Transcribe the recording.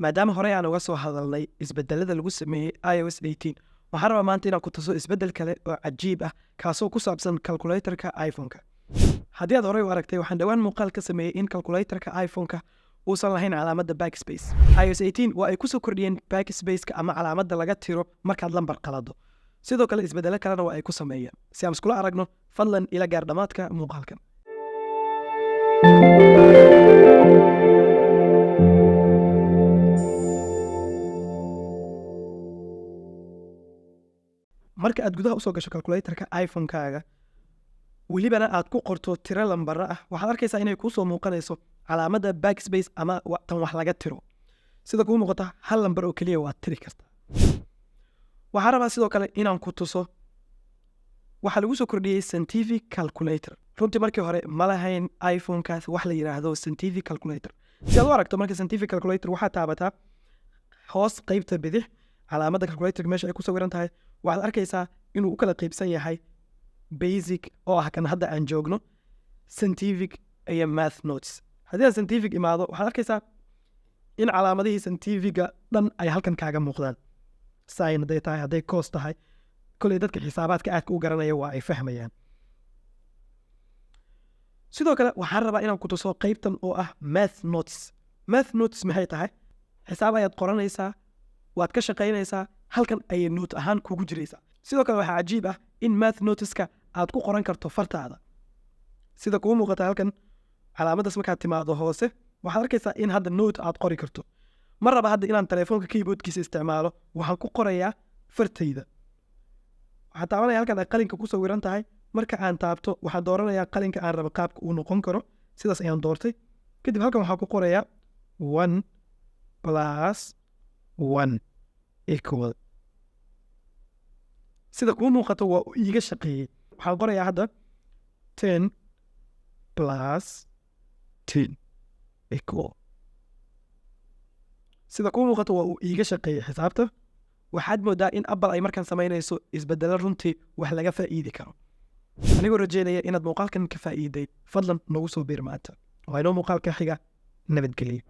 maadaama horey aan uga soo hadalnay isbedelada lagu sameeyey iOS 18 waxaan rabaa maanta inaan ku tuso isbedel kale oo cajiib ah kaasoo ku saabsan calculatorka iPhone-ka. haddii aad horey u aragtay waxaan dhowaan muuqaal ka sameeyey in calculatorka iPhone-ka uusan lahayn calaamadda backspace. iOS 18 waa ay ku soo kordhiyeen backspace-ka ama calaamadda laga tiro markaad lambar qalado. sidoo kale isbedelo kalena waa ay ku sameeyeen. si aan iskula aragno fadlan ila gaar dhamaadka muuqaalkan. marka aad gudaha usoo gasho calculatorka iPhone-kaaga welibana aad ku qorto tiro lambara ah waxaad arkaysaa inay kuu soo muuqanayso calaamadda backspace ama tan wax laga tiro. sida kuu muuqata hal lambar oo keliya waad tiri kartaa. waxaan rabaa sidoo kale inaan ku tuso waxaa lagu soo kordhiyey scientific calculator. runtii markii hore ma lahayn iPhone-kaas wax la yidhaahdo scientific calculator. si aad u aragto marka scientific calculator waxaad taabataa hoos qaybta bidix calaamadda calculatorka meesha ay ku sawiran tahay waxaad arkaysaa inuu u kala qaybsan yahay basic oo ah kan hadda aan joogno, scientific iyo math notes. haddii aan scientific imaado waxaad arkaysaa in calaamadihii scientifiga dhan ay halkan kaaga muuqdaan. sin hadday tahay, hadday cos tahay, koley dadka xisaabaadka aadka u garanaya waa ay fahmayaan. sidoo kale waxaan rabaa inaan ku tuso qaybtan oo ah math notes. math notes maxay tahay? xisaab ayaad qoranaysaa, waad ka shaqaynaysaa, halkan ayay note ahaan kugu jiraysaa. sidoo kale waxaa cajiib ah in math noteska aad ku qoran karto fartaada. sida kuu muuqata halkan calaamaddaas markaad timaado hoose waxaad arkaysaa in hadda note aad qori karto. mar raba hadda inaan telefoonka keyboardkiisa isticmaalo waxaan ku qorayaa fartayda. waxaan taabanaya halkan ay qalinka ku sawiran tahay. marka aan taabto waxaan dooranayaa qalinka aan rabo qaabka uu noqon karo. sidaas ayaan doortay. kadib halkan waxaan ku qorayaa 1 plus 1 equal. sida kuu muuqato waa iiga shaqeeyey. waxaan qorayaa hadda 10 plus 10 equal. sida kuu muuqato waa uu iiga shaqeeyey xisaabta. waxaad moodaa in Apple ay markaan samaynayso isbedelo runtii wax laga faa'iidi karo. anigoo rajeynaya inaad muuqaalkan ka faa'iiday fadlan nagu soo biir maanta. waa inoo muuqaalka xiga. nabadgelyo.